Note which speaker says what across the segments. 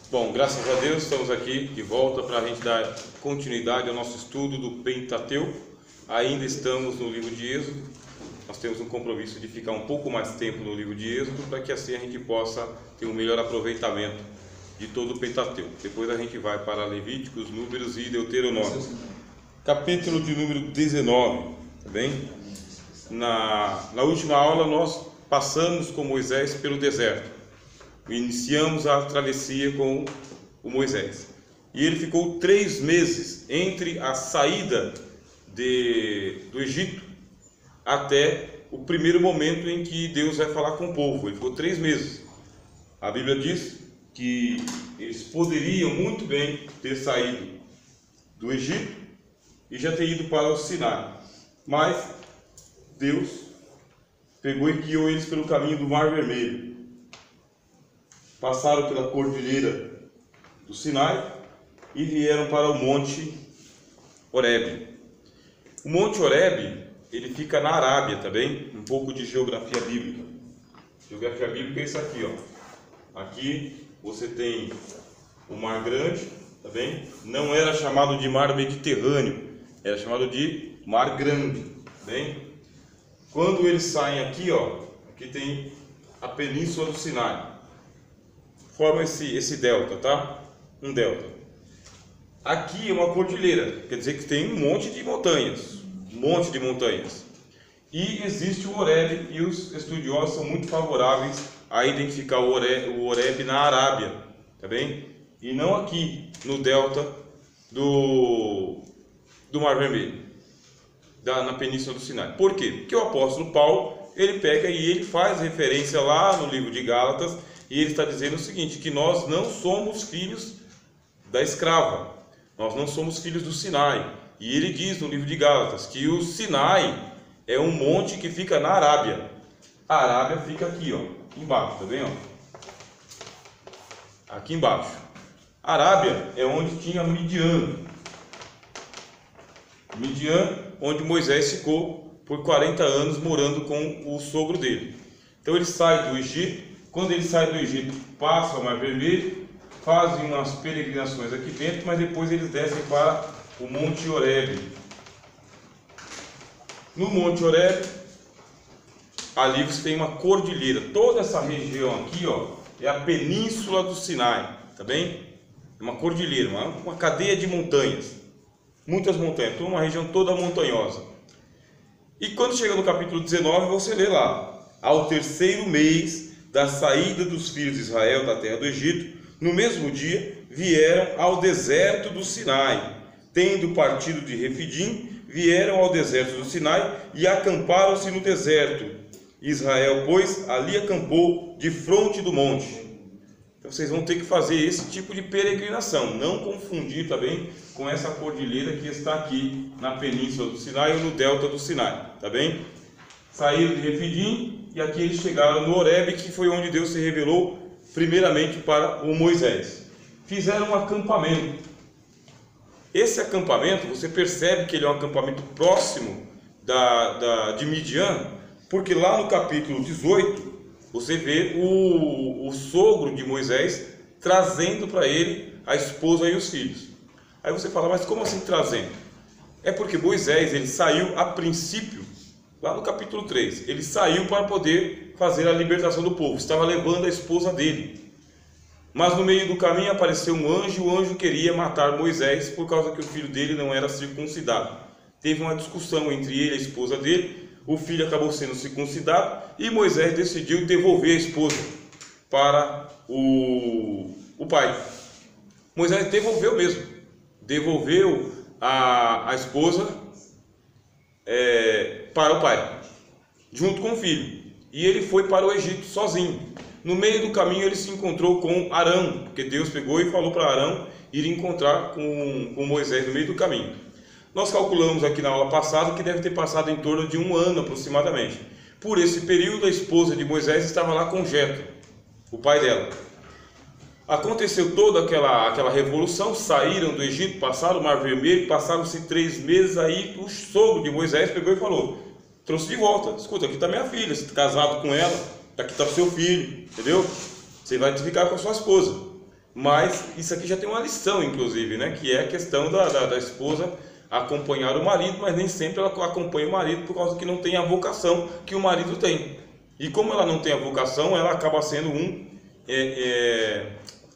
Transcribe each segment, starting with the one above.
Speaker 1: Bom, graças a Deus estamos aqui de volta para a gente dar continuidade ao nosso estudo do Pentateuco. Ainda estamos no livro de Êxodo. Nós temos um compromisso de ficar um pouco mais tempo no livro de Êxodo para que assim a gente possa ter um melhor aproveitamento de todo o Pentateuco. Depois a gente vai para Levíticos, Números e Deuteronômio. Capítulo de número 19, tá bem? Na última aula nós passamos com Moisés pelo deserto. Iniciamos a travessia com o Moisés. E ele ficou 3 meses entre a saída do Egito até o primeiro momento em que Deus vai falar com o povo. Ele ficou 3 meses. A Bíblia diz que eles poderiam muito bem ter saído do Egito e já ter ido para o Sinai. Mas Deus pegou e guiou eles pelo caminho do Mar Vermelho. Passaram pela cordilheira do Sinai e vieram para o Monte Horebe. O Monte Horebe, ele fica na Arábia, tá bem? Um pouco de geografia bíblica. Geografia bíblica é isso aqui, ó. Aqui você tem o Mar Grande, tá bem? Não era chamado de Mar Mediterrâneo, era chamado de Mar Grande, tá bem? Quando eles saem aqui, ó, aqui tem a Península do Sinai. Forma esse delta, tá? Um delta. Aqui é uma cordilheira, quer dizer que tem um monte de montanhas. E existe o Horebe, e os estudiosos são muito favoráveis a identificar o Horebe na Arábia, tá bem? E não aqui, no delta do Mar Vermelho, na Península do Sinai. Por quê? Porque o apóstolo Paulo, ele pega e ele faz referência lá no livro de Gálatas, e ele está dizendo o seguinte, que nós não somos filhos da escrava, nós não somos filhos do Sinai. E ele diz no livro de Gálatas que o Sinai é um monte que fica na Arábia. A Arábia fica aqui, ó, embaixo, tá vendo? Aqui embaixo. A Arábia é onde tinha Midian. Midian, onde Moisés ficou por 40 anos morando com o sogro dele. Então ele sai do Egito. Quando ele sai do Egito, passa o Mar Vermelho, fazem umas peregrinações aqui dentro, mas depois eles descem para o Monte Horebe. No Monte Horebe, ali você tem uma cordilheira. Toda essa região aqui, ó, é a Península do Sinai, tá bem? É uma cordilheira, uma cadeia de montanhas. Muitas montanhas, uma região toda montanhosa. E quando chega no capítulo 19, você lê lá: ao 3º mês da saída dos filhos de Israel da terra do Egito, no mesmo dia vieram ao deserto do Sinai. Tendo partido de Refidim, vieram ao deserto do Sinai e acamparam-se no deserto. Israel, pois, ali acampou de fronte do monte. Então vocês vão ter que fazer esse tipo de peregrinação, não confundir também com essa cordilheira que está aqui na Península do Sinai ou no delta do Sinai, tá bem? Saíram de Refidim e aqui eles chegaram no Horebe, que foi onde Deus se revelou primeiramente para o Moisés. Fizeram um acampamento. Esse acampamento, você percebe que ele é um acampamento próximo de Midian, porque lá no capítulo 18, você vê o sogro de Moisés trazendo para ele a esposa e os filhos. Aí você fala, mas como assim trazendo? É porque Moisés, ele saiu a princípio, lá no capítulo 3, ele saiu para poder fazer a libertação do povo, estava levando a esposa dele. Mas no meio do caminho apareceu um anjo, o anjo queria matar Moisés por causa que o filho dele não era circuncidado. Teve uma discussão entre ele e a esposa dele, o filho acabou sendo circuncidado e Moisés decidiu devolver a esposa para o pai. Moisés devolveu mesmo, devolveu a esposa para o pai, junto com o filho, e ele foi para o Egito sozinho. No meio do caminho ele se encontrou com Arão, porque Deus pegou e falou para Arão ir encontrar com Moisés no meio do caminho. Nós calculamos aqui na aula passada que deve ter passado em torno de 1 ano aproximadamente. Por esse período a esposa de Moisés estava lá com Jetro, o pai dela. Aconteceu toda aquela revolução, saíram do Egito, passaram o Mar Vermelho, passaram-se 3 meses, aí o sogro de Moisés pegou e falou, trouxe de volta, escuta, aqui está minha filha, você está casado com ela, aqui está o seu filho, entendeu? Você vai ficar com a sua esposa. Mas isso aqui já tem uma lição, inclusive, né? Que é a questão da esposa acompanhar o marido, mas nem sempre ela acompanha o marido por causa que não tem a vocação que o marido tem. E como ela não tem a vocação, ela acaba sendo um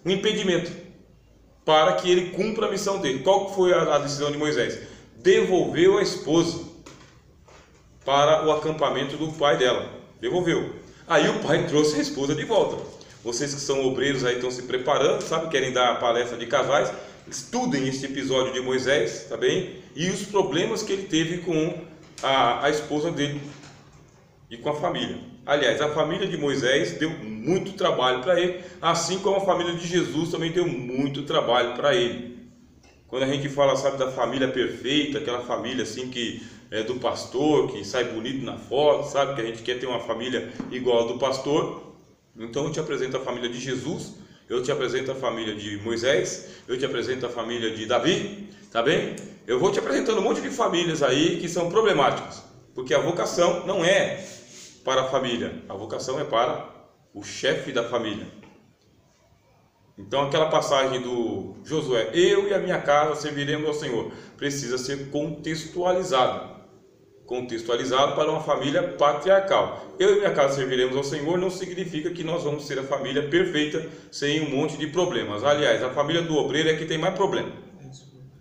Speaker 1: impedimento para que ele cumpra a missão dele. Qual foi a decisão de Moisés? Devolveu a esposa para o acampamento do pai dela. Devolveu. Aí o pai trouxe a esposa de volta. Vocês que são obreiros aí estão se preparando, sabe? Querem dar a palestra de casais. Estudem este episódio de Moisés, tá bem? E os problemas que ele teve com a esposa dele e com a família. Aliás, a família de Moisés deu muito trabalho para ele, assim como a família de Jesus também deu muito trabalho para ele. Quando a gente fala, sabe, da família perfeita, aquela família assim que é do pastor, que sai bonito na foto, sabe, que a gente quer ter uma família igual a do pastor. Então eu te apresento a família de Jesus, eu te apresento a família de Moisés, eu te apresento a família de Davi, tá bem? Eu vou te apresentando um monte de famílias aí que são problemáticas, porque a vocação não é para a família, a vocação é para o chefe da família. Então aquela passagem do Josué, eu e a minha casa serviremos ao Senhor, precisa ser contextualizado para uma família patriarcal. Eu e minha casa serviremos ao Senhor não significa que nós vamos ser a família perfeita sem um monte de problemas. Aliás, a família do obreiro é que tem mais problema,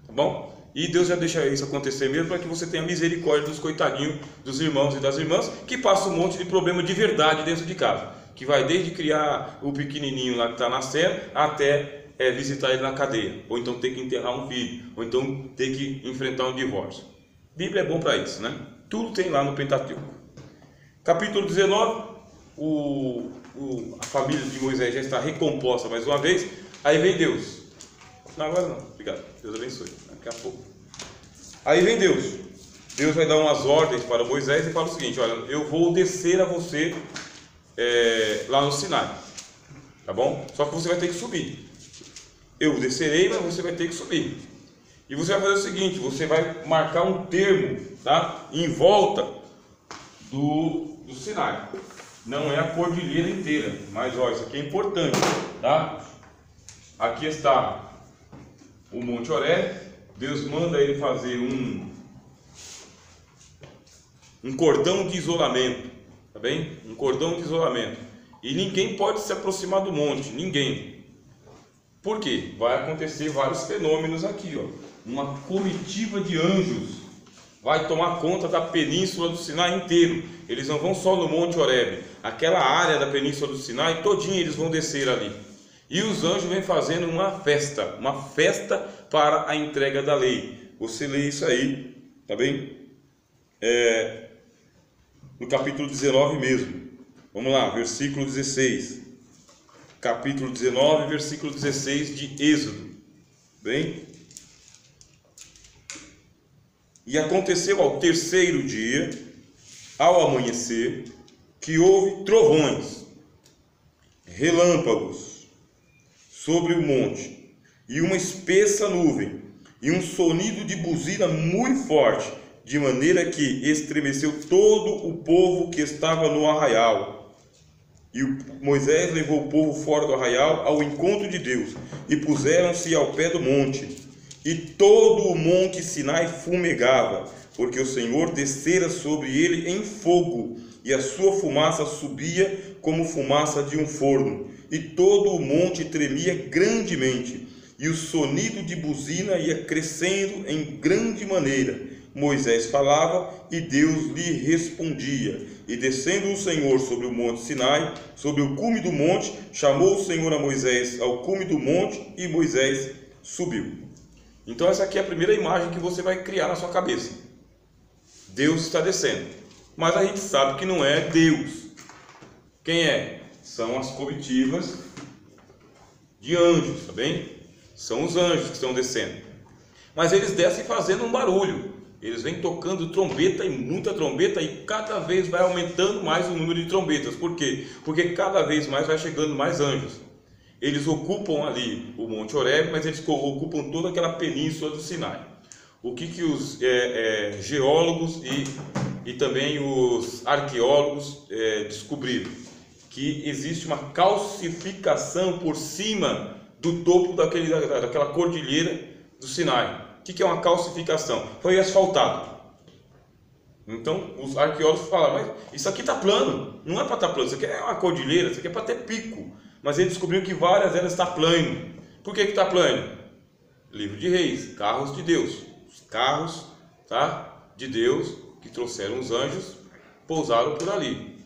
Speaker 1: tá bom? E Deus já deixa isso acontecer mesmo para que você tenha misericórdia dos coitadinhos dos irmãos e das irmãs que passam um monte de problema de verdade dentro de casa, que vai desde criar o pequenininho lá que está nascendo até visitar ele na cadeia, ou então ter que enterrar um filho, ou então ter que enfrentar um divórcio. Bíblia é bom para isso, né? Tudo tem lá no Pentateuco. Capítulo 19, a família de Moisés já está recomposta mais uma vez. Aí vem Deus. Não, agora não, obrigado, Deus abençoe, daqui a pouco. Aí vem Deus. Deus vai dar umas ordens para Moisés e fala o seguinte: olha, eu vou descer a você lá no Sinai, tá bom? Só que você vai ter que subir. Eu descerei, mas você vai ter que subir. E você vai fazer o seguinte: você vai marcar um termo, tá? Em volta do Sinai. Não é a cordilheira inteira, mas ó, isso aqui é importante, tá? Aqui está o Monte Horebe. Deus manda ele fazer um cordão de isolamento, tá bem? Um cordão de isolamento. E ninguém pode se aproximar do monte, ninguém. Por quê? Vai acontecer vários fenômenos aqui, ó. Uma comitiva de anjos vai tomar conta da península do Sinai inteiro. Eles não vão só no Monte Horebe, aquela área da península do Sinai todinha eles vão descer ali. E os anjos vêm fazendo uma festa para a entrega da lei. Você lê isso aí, tá bem? No capítulo 19 mesmo. Vamos lá, versículo 16. Capítulo 19, versículo 16 de Êxodo. Bem? E aconteceu ao terceiro dia, ao amanhecer, que houve trovões, relâmpagos sobre o monte, e uma espessa nuvem, e um sonido de buzina muito forte, de maneira que estremeceu todo o povo que estava no arraial. E Moisés levou o povo fora do arraial ao encontro de Deus, e puseram-se ao pé do monte. E todo o monte Sinai fumegava, porque o Senhor descera sobre ele em fogo, e a sua fumaça subia como fumaça de um forno. E todo o monte tremia grandemente, e o sonido de buzina ia crescendo em grande maneira. Moisés falava, e Deus lhe respondia. E descendo o Senhor sobre o monte Sinai, sobre o cume do monte, chamou o Senhor a Moisés ao cume do monte, e Moisés subiu. Então essa aqui é a primeira imagem que você vai criar na sua cabeça. Deus está descendo, mas a gente sabe que não é Deus. Quem é? São as comitivas de anjos, tá bem? São os anjos que estão descendo. Mas eles descem fazendo um barulho. Eles vêm tocando trombeta e muita trombeta, e cada vez vai aumentando mais o número de trombetas. Por quê? Porque cada vez mais vai chegando mais anjos. Eles ocupam ali o Monte Horebe, mas eles ocupam toda aquela península do Sinai. O que os geólogos e também os arqueólogos descobriram? Que existe uma calcificação por cima do topo daquela cordilheira do Sinai. O que é uma calcificação? Foi asfaltado. Então os arqueólogos falam, mas isso aqui está plano, não é para estar plano, isso aqui é uma cordilheira, isso aqui é para ter pico. Mas ele descobriu que várias delas estão plano. Por que está plano? Livro de Reis, carros de Deus, os carros, tá, de Deus que trouxeram os anjos, pousaram por ali.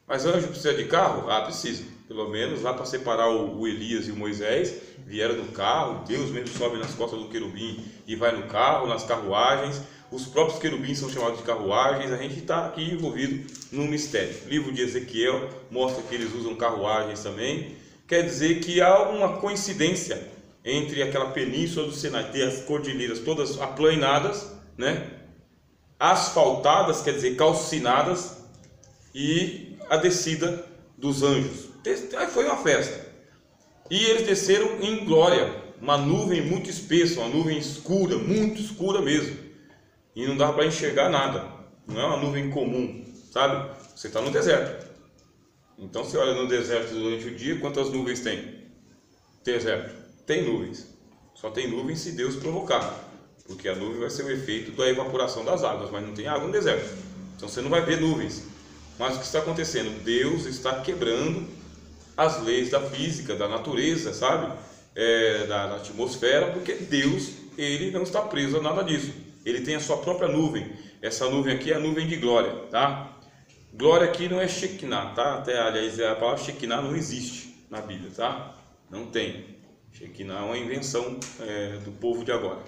Speaker 1: Mas anjo precisa de carro? Ah, precisa. Pelo menos lá para separar o Elias e o Moisés, vieram no carro, Deus mesmo sobe nas costas do querubim e vai no carro, nas carruagens. Os próprios querubins são chamados de carruagens. A gente está aqui envolvido no mistério. O livro de Ezequiel mostra que eles usam carruagens também. Quer dizer que há uma coincidência entre aquela península do Sinai, ter as cordilheiras todas aplanadas, né? Asfaltadas, quer dizer, calcinadas, e a descida dos anjos. Aí foi uma festa. E eles desceram em glória, uma nuvem muito espessa, uma nuvem escura, muito escura mesmo. E não dava para enxergar nada. Não é uma nuvem comum, sabe? Você está no deserto. Então você olha no deserto durante o dia, quantas nuvens tem? Deserto. Tem nuvens. Só tem nuvens se Deus provocar. Porque a nuvem vai ser o efeito da evaporação das águas, mas não tem água no deserto. Então você não vai ver nuvens. Mas o que está acontecendo? Deus está quebrando as leis da física, da natureza, sabe? Da atmosfera, porque Deus, ele não está preso a nada disso. Ele tem a sua própria nuvem. Essa nuvem aqui é a nuvem de glória, tá? Glória aqui não é Shekinah, tá? Até, aliás, a palavra Shekinah não existe na Bíblia, tá? Não tem. Shekinah é uma invenção do povo de agora.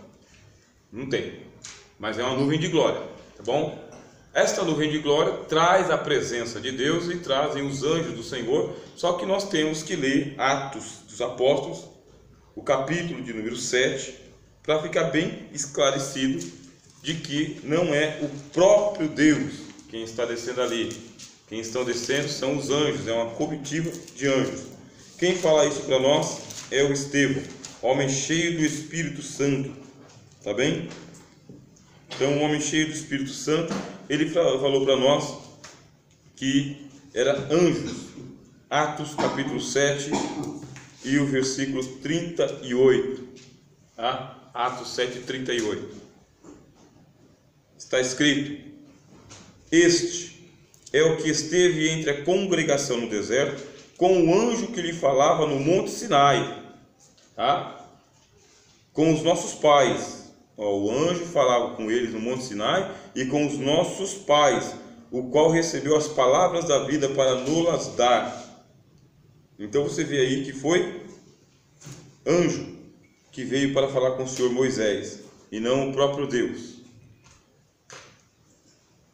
Speaker 1: Não tem. Mas é uma nuvem de glória, tá bom? Esta nuvem de glória traz a presença de Deus e trazem os anjos do Senhor. Só que nós temos que ler Atos dos Apóstolos, o capítulo de número 7, para ficar bem esclarecido de que não é o próprio Deus quem está descendo ali. Quem estão descendo são os anjos, é uma comitiva de anjos. Quem fala isso para nós é o Estevão, homem cheio do Espírito Santo, tá bem? Então, um homem cheio do Espírito Santo, ele falou para nós que era anjos. Atos capítulo 7 e o versículo 38. Tá? Atos 7, 38. Está escrito: este é o que esteve entre a congregação no deserto, com o anjo que lhe falava no monte Sinai, tá? Com os nossos pais. O anjo falava com eles no monte Sinai e com os nossos pais, o qual recebeu as palavras da vida para nos dar. Então você vê aí que foi anjo que veio para falar com o Senhor Moisés e não o próprio Deus.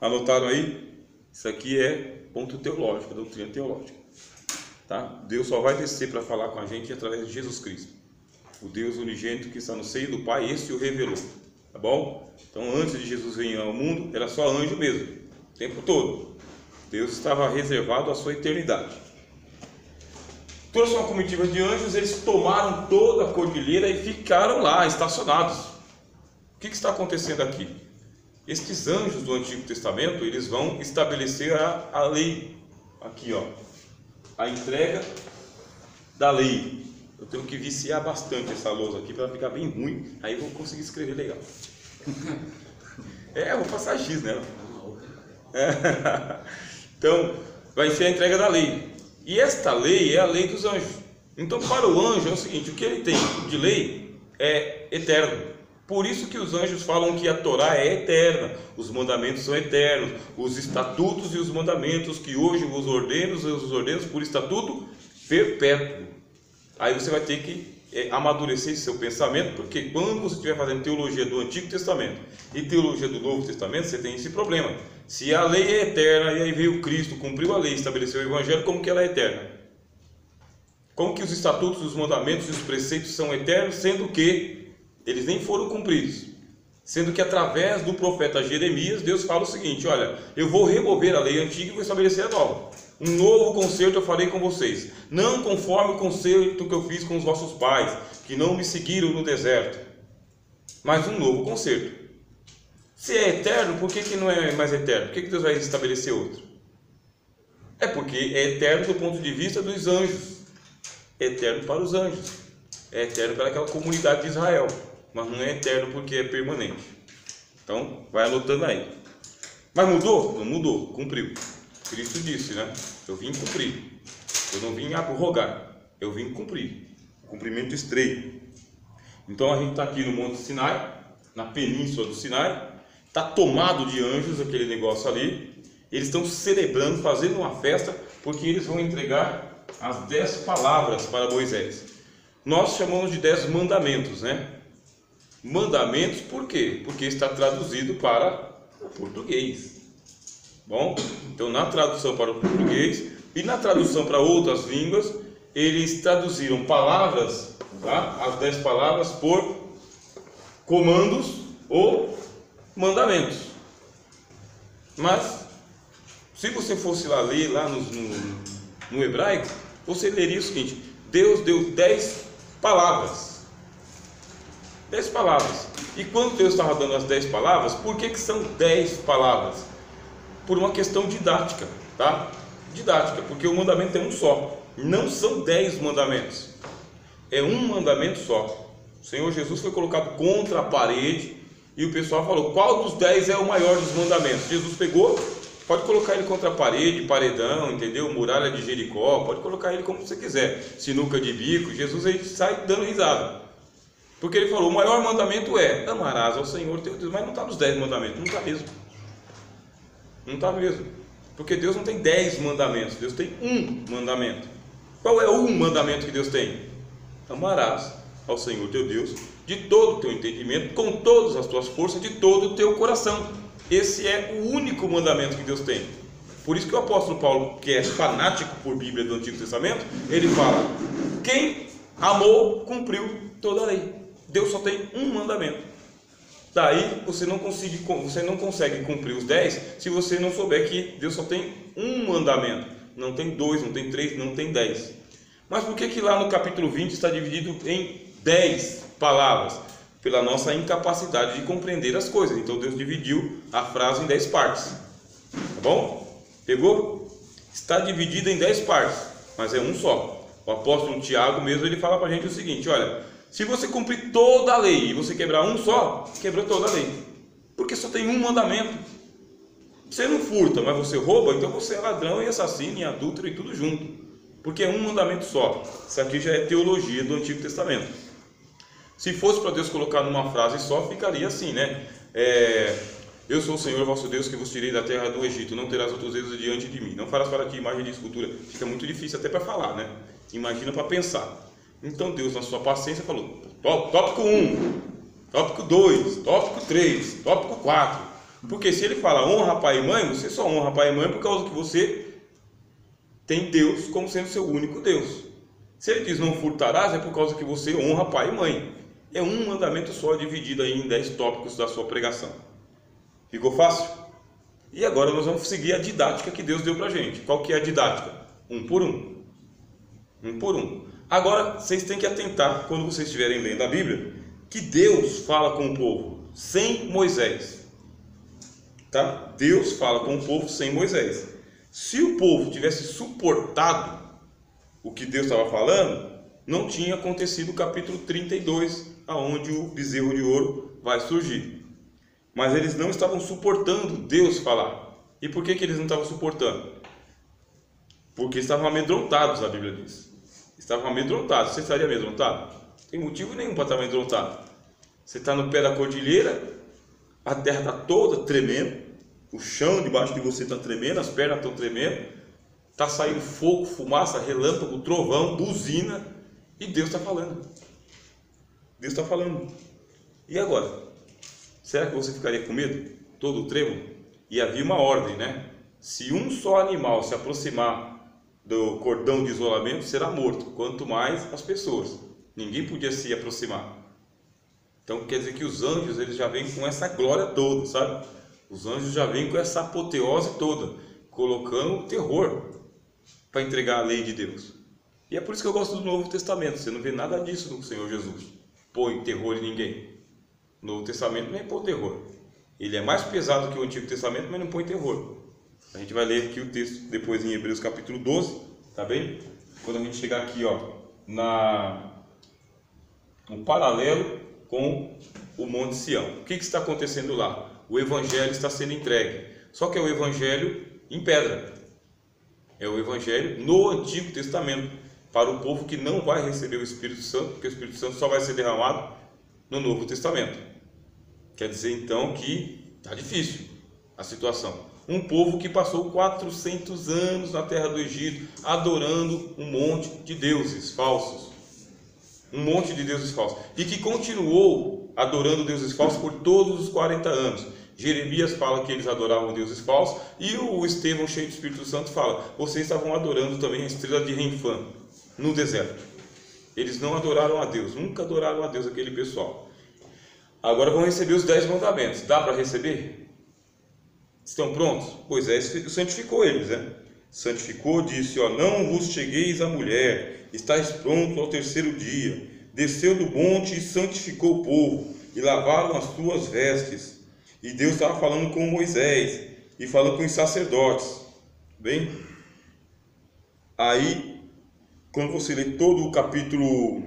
Speaker 1: Anotaram aí? Isso aqui é ponto teológico, doutrina teológica, tá? Deus só vai descer para falar com a gente através de Jesus Cristo. O Deus unigênito que está no seio do Pai, esse o revelou, tá bom? Então, antes de Jesus vir ao mundo, era só anjo mesmo, o tempo todo. Deus estava reservado à sua eternidade. Trouxe uma comitiva de anjos, eles tomaram toda a cordilheira e ficaram lá, estacionados. O que está acontecendo aqui? Estes anjos do Antigo Testamento, eles vão estabelecer a lei. Aqui, ó, a entrega da lei. Eu tenho que viciar bastante essa lousa aqui para ela ficar bem ruim. Aí eu vou conseguir escrever legal. Eu vou passar giz nela. Então, vai ser a entrega da lei. E esta lei é a lei dos anjos. Então, para o anjo é o seguinte: o que ele tem de lei é eterno. Por isso que os anjos falam que a Torá é eterna, os mandamentos são eternos, os estatutos e os mandamentos que hoje vos ordeno por estatuto perpétuo. Aí você vai ter que amadurecer seu pensamento, porque quando você estiver fazendo teologia do Antigo Testamento e teologia do Novo Testamento, você tem esse problema. Se a lei é eterna e aí veio Cristo, cumpriu a lei, estabeleceu o Evangelho, como que ela é eterna? Como que os estatutos, os mandamentos e os preceitos são eternos, sendo que eles nem foram cumpridos? Sendo que através do profeta Jeremias, Deus fala o seguinte: olha, eu vou remover a lei antiga e vou estabelecer a nova. Um novo concerto eu farei com vocês, não conforme o concerto que eu fiz com os vossos pais, que não me seguiram no deserto, mas um novo concerto. Se é eterno, por que não é mais eterno? Por que Deus vai estabelecer outro? É porque é eterno do ponto de vista dos anjos, é eterno para os anjos. é eterno para aquela comunidade de Israel, mas não é eterno porque é permanente. Então, vai anotando aí. Mas mudou? Não mudou, cumpriu. Cristo disse, né? Eu vim cumprir. Eu não vim abrogar, eu vim cumprir. Cumprimento estreito. Então a gente está aqui no Monte Sinai, na península do Sinai. Está tomado de anjos aquele negócio ali. Eles estão celebrando, fazendo uma festa, porque eles vão entregar as 10 palavras para Moisés. Nós chamamos de 10 mandamentos, né? Mandamentos por quê? Porque está traduzido para o português. Bom, então na tradução para o português e na tradução para outras línguas, eles traduziram palavras, tá? As 10 palavras por comandos ou mandamentos. Mas se você fosse lá ler lá no hebraico, você leria o seguinte: Deus deu 10 palavras. 10 palavras. E quando Deus estava dando as 10 palavras, por que são 10 palavras? Por uma questão didática, tá? Didática, porque o mandamento é um só. Não são 10 mandamentos. É um mandamento só. O Senhor Jesus foi colocado contra a parede e o pessoal falou: qual dos 10 é o maior dos mandamentos? Jesus pegou, pode colocar ele contra a parede, paredão, entendeu? Muralha de Jericó, pode colocar ele como você quiser. Sinuca de bico. Jesus aí sai dando risada. Porque ele falou: o maior mandamento é: amarás ao Senhor teu Deus. Mas não está nos 10 mandamentos, não está mesmo. Não está mesmo. Porque Deus não tem 10 mandamentos, Deus tem um mandamento. Qual é o mandamento que Deus tem? Amarás ao Senhor teu Deus de todo o teu entendimento, com todas as tuas forças, de todo o teu coração. Esse é o único mandamento que Deus tem. Por isso que o apóstolo Paulo, que é fanático por Bíblia do Antigo Testamento, ele fala: quem amou, cumpriu toda a lei. Deus só tem um mandamento. Daí você não consegue cumprir os 10 se você não souber que Deus só tem um mandamento. Não tem 2, não tem 3, não tem 10. Mas por que lá no capítulo 20 está dividido em 10 palavras? Pela nossa incapacidade de compreender as coisas. Então Deus dividiu a frase em 10 partes. Tá bom? Pegou? Está dividido em 10 partes, mas é um só. O apóstolo Tiago mesmo, ele fala para a gente o seguinte: olha, se você cumprir toda a lei e você quebrar um só, quebrou toda a lei. Porque só tem um mandamento. Você não furta, mas você rouba, então você é ladrão e assassino e adúltero e tudo junto. Porque é um mandamento só. Isso aqui já é teologia do Antigo Testamento. Se fosse para Deus colocar numa frase só, ficaria assim, né? Eu sou o Senhor vosso Deus que vos tirei da terra do Egito. Não terás outros deuses diante de mim. Não farás para ti imagem de escultura. Fica muito difícil até para falar, né? Imagina para pensar. Então Deus, na sua paciência, falou: tópico 1, tópico 2, tópico 3, tópico 4. Porque se ele fala honra pai e mãe, você só honra pai e mãe por causa que você tem Deus como sendo seu único Deus. Se ele diz não furtarás, é por causa que você honra pai e mãe. É um mandamento só, dividido aí em 10 tópicos da sua pregação. Ficou fácil? E agora nós vamos seguir a didática que Deus deu pra gente. Qual que é a didática? Um por um. Um por um. Agora, vocês têm que atentar, quando vocês estiverem lendo a Bíblia, que Deus fala com o povo sem Moisés. Tá? Deus fala com o povo sem Moisés. Se o povo tivesse suportado o que Deus estava falando, não tinha acontecido o capítulo 32, aonde o bezerro de ouro vai surgir. Mas eles não estavam suportando Deus falar. E por que eles não estavam suportando? Porque estavam amedrontados, a Bíblia diz. Estavam amedrontados. Você estaria amedrontado? Não tem motivo nenhum para estar amedrontado. Você está no pé da cordilheira, a terra está toda tremendo, o chão debaixo de você está tremendo, as pernas estão tremendo, está saindo fogo, fumaça, relâmpago, trovão, buzina, e Deus está falando. Deus está falando. E agora? Será que você ficaria com medo? Todo tremo? E havia uma ordem, né? Se um só animal se aproximar do cordão de isolamento, será morto, quanto mais as pessoas. Ninguém podia se aproximar. Então quer dizer que os anjos, eles já vêm com essa glória toda, sabe? Os anjos já vêm com essa apoteose toda, colocando terror para entregar a lei de Deus. E é por isso que eu gosto do Novo Testamento. Você não vê nada disso no Senhor Jesus. Põe terror em ninguém. O Novo Testamento nem põe terror. Ele é mais pesado que o Antigo Testamento, mas não põe terror. A gente vai ler aqui o texto depois em Hebreus capítulo 12, tá bem? Quando a gente chegar aqui, ó, um paralelo com o Monte Sião. O que está acontecendo lá? O Evangelho está sendo entregue, só que é o Evangelho em pedra. É o Evangelho no Antigo Testamento, para o povo que não vai receber o Espírito Santo, porque o Espírito Santo só vai ser derramado no Novo Testamento. Quer dizer então que está difícil a situação. Um povo que passou 400 anos na terra do Egito, adorando um monte de deuses falsos. Um monte de deuses falsos. E que continuou adorando deuses falsos por todos os 40 anos. Jeremias fala que eles adoravam deuses falsos, e o Estevão, cheio do Espírito Santo, fala: vocês estavam adorando também a estrela de Renfã no deserto. Eles não adoraram a Deus, nunca adoraram a Deus aquele pessoal. Agora vão receber os 10 mandamentos. Dá para receber? Estão prontos? Moisés santificou eles, né? Santificou, disse: não vos chegueis a mulher, estáis prontos ao terceiro dia. Desceu do monte e santificou o povo, e lavaram as suas vestes. E Deus estava falando com Moisés e falando com os sacerdotes. Bem, aí, quando você lê todo o capítulo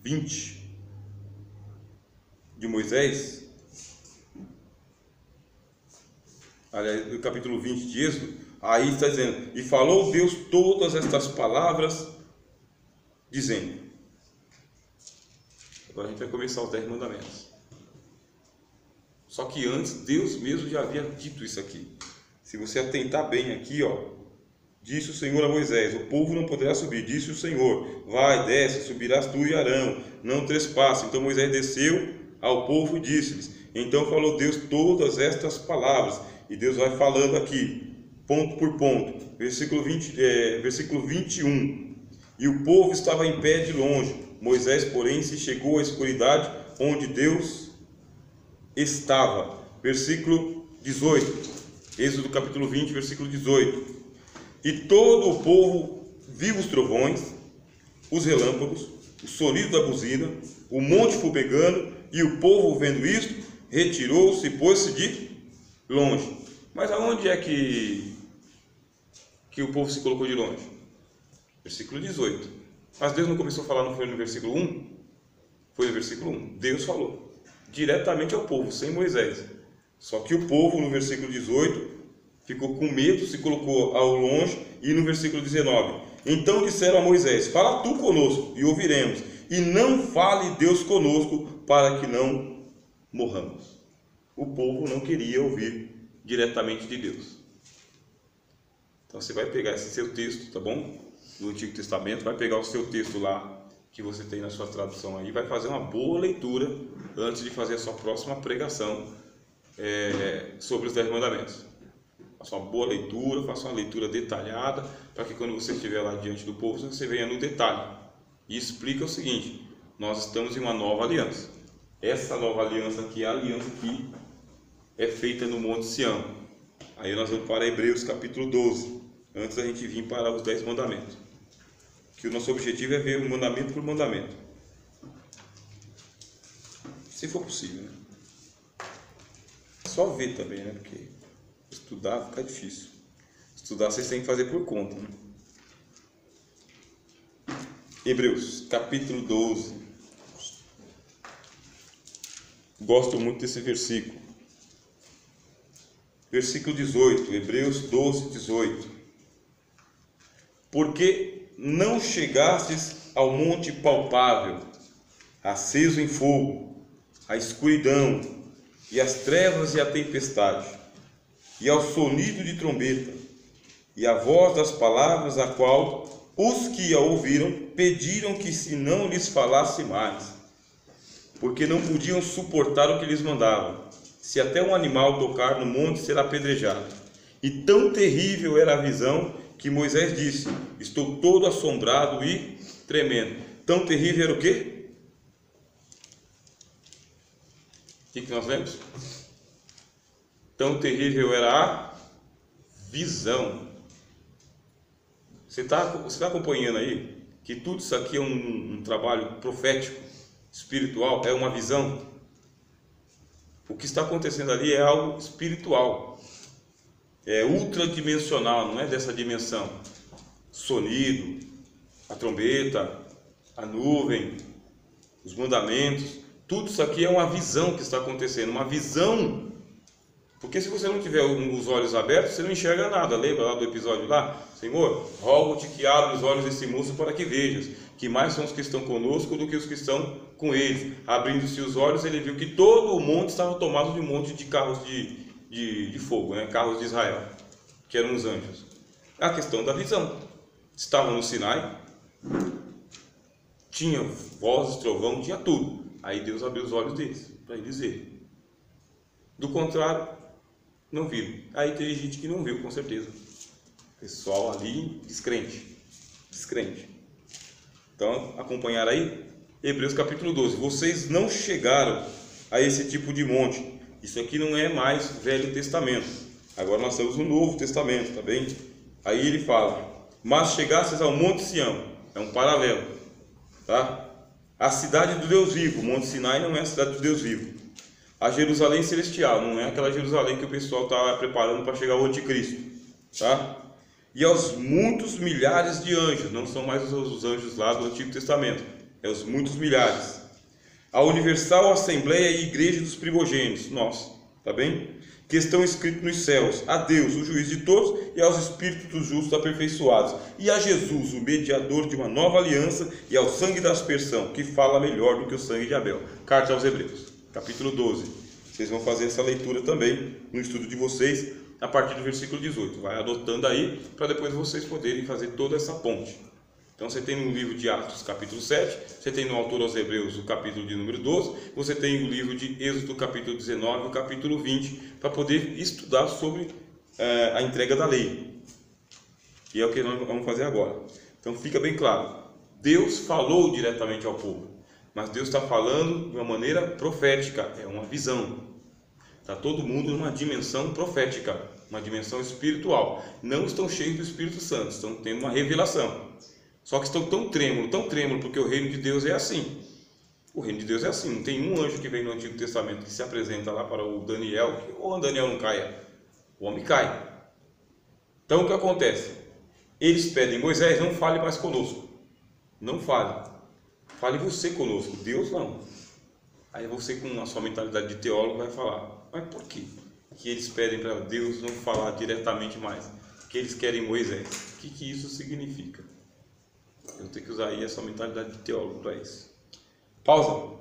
Speaker 1: 20 de Moisés, aliás, o capítulo 20 de Êxodo, aí está dizendo: e falou Deus todas estas palavras, dizendo. Agora a gente vai começar os 10 mandamentos. Só que antes, Deus mesmo já havia dito isso aqui. Se você atentar bem aqui, disse o Senhor a Moisés: o povo não poderá subir. Disse o Senhor: vai, desce, subirás tu e Arão, não trespasse. Então Moisés desceu ao povo e disse-lhes. Então falou Deus todas estas palavras. E Deus vai falando aqui, ponto por ponto. Versículo 21. E o povo estava em pé de longe. Moisés, porém, se chegou à escuridade onde Deus estava. Versículo 18. Êxodo capítulo 20, versículo 18. E todo o povo viu os trovões, os relâmpagos, o sonido da buzina, o monte fumegando, e o povo, vendo isto, retirou-se e pôs-se de longe. Mas aonde é que o povo se colocou de longe? Versículo 18. Mas Deus não começou a falar, não foi no versículo 1? Foi no versículo 1. Deus falou diretamente ao povo, sem Moisés. Só que o povo, no versículo 18, ficou com medo, se colocou ao longe. E no versículo 19: então disseram a Moisés: fala tu conosco e ouviremos, e não fale Deus conosco, para que não morramos. O povo não queria ouvir diretamente de Deus. Então você vai pegar esse seu texto, tá bom? Do Antigo Testamento, vai pegar o seu texto lá, que você tem na sua tradução aí, vai fazer uma boa leitura antes de fazer a sua próxima pregação sobre os 10 mandamentos. Faça uma boa leitura, faça uma leitura detalhada, para que quando você estiver lá diante do povo, você venha no detalhe e explica o seguinte: nós estamos em uma nova aliança. Essa nova aliança aqui, a aliança que é feita no Monte Sião. Aí nós vamos para Hebreus capítulo 12, antes da gente vir para os 10 mandamentos, que o nosso objetivo é ver mandamento por mandamento, se for possível, né? Só ver também, né? Porque estudar fica difícil. Estudar vocês têm que fazer por conta, né? Hebreus capítulo 12. Gosto muito desse versículo. Versículo 18, Hebreus 12, 18. Porque não chegastes ao monte palpável, aceso em fogo, a escuridão, e as trevas e a tempestade, e ao sonido de trombeta, e a voz das palavras, a qual os que a ouviram pediram que se não lhes falasse mais, porque não podiam suportar o que lhes mandavam. Se até um animal tocar no monte, será apedrejado. E tão terrível era a visão que Moisés disse: estou todo assombrado e tremendo. Tão terrível era o quê? O que nós lemos? Tão terrível era a visão. Você está acompanhando aí que tudo isso aqui é um trabalho profético, espiritual, é uma visão. O que está acontecendo ali é algo espiritual, é ultradimensional, não é dessa dimensão. Sonido, a trombeta, a nuvem, os mandamentos, tudo isso aqui é uma visão que está acontecendo, uma visão. Porque se você não tiver os olhos abertos, você não enxerga nada. Lembra lá do episódio lá? Senhor, rogo-te que abra os olhos desse moço para que vejas, que mais são os que estão conosco do que os que estão com eles. Abrindo-se os olhos, ele viu que todo o monte estava tomado de um monte de carros de fogo, né? Carros de Israel, que eram os anjos. A questão da visão. Estavam no Sinai, tinha vozes, trovão, tinha tudo. Aí Deus abriu os olhos deles, para eles verem. Do contrário, não viram. Aí teve gente que não viu, com certeza. Pessoal ali, descrente. Então, acompanhar aí, Hebreus capítulo 12. Vocês não chegaram a esse tipo de monte. Isso aqui não é mais Velho Testamento. Agora nós temos o Novo Testamento, tá bem? Aí ele fala, mas chegastes ao Monte Sião. É um paralelo, tá? A cidade do Deus vivo. O Monte Sinai não é a cidade do Deus vivo. A Jerusalém celestial, não é aquela Jerusalém que o pessoal está preparando para chegar ao anticristo, tá? E aos muitos milhares de anjos, não são mais os anjos lá do Antigo Testamento, é os muitos milhares. A universal assembleia e igreja dos primogênitos, nós, tá bem? Que estão escritos nos céus, a Deus, o juiz de todos, e aos espíritos dos justos aperfeiçoados, e a Jesus, o mediador de uma nova aliança, e ao sangue da aspersão, que fala melhor do que o sangue de Abel. Carta aos Hebreus, capítulo 12. Vocês vão fazer essa leitura também no estudo de vocês, a partir do versículo 18. Vai adotando aí, para depois vocês poderem fazer toda essa ponte. Então você tem no livro de Atos, capítulo 7, você tem no autor aos Hebreus, o capítulo de número 12, você tem o livro de Êxodo, capítulo 19, o capítulo 20, para poder estudar sobre a entrega da lei. E é o que nós vamos fazer agora. Então fica bem claro, Deus falou diretamente ao povo, mas Deus está falando de uma maneira profética, é uma visão. Está todo mundo numa dimensão profética, uma dimensão espiritual. Não estão cheios do Espírito Santo, estão tendo uma revelação. Só que estão tão trêmulo, porque o reino de Deus é assim. O reino de Deus é assim. Não tem um anjo que vem no Antigo Testamento que se apresenta lá para o Daniel, que o Daniel não caia. O homem cai. Então o que acontece? Eles pedem, Moisés, não fale mais conosco. Não fale. Fale você conosco. Deus não. Aí você, com a sua mentalidade de teólogo, vai falar, mas por quê? Que eles pedem para Deus não falar diretamente mais? Que eles querem Moisés. O que isso significa? Eu tenho que usar aí essa mentalidade de teólogo para isso. Pausa.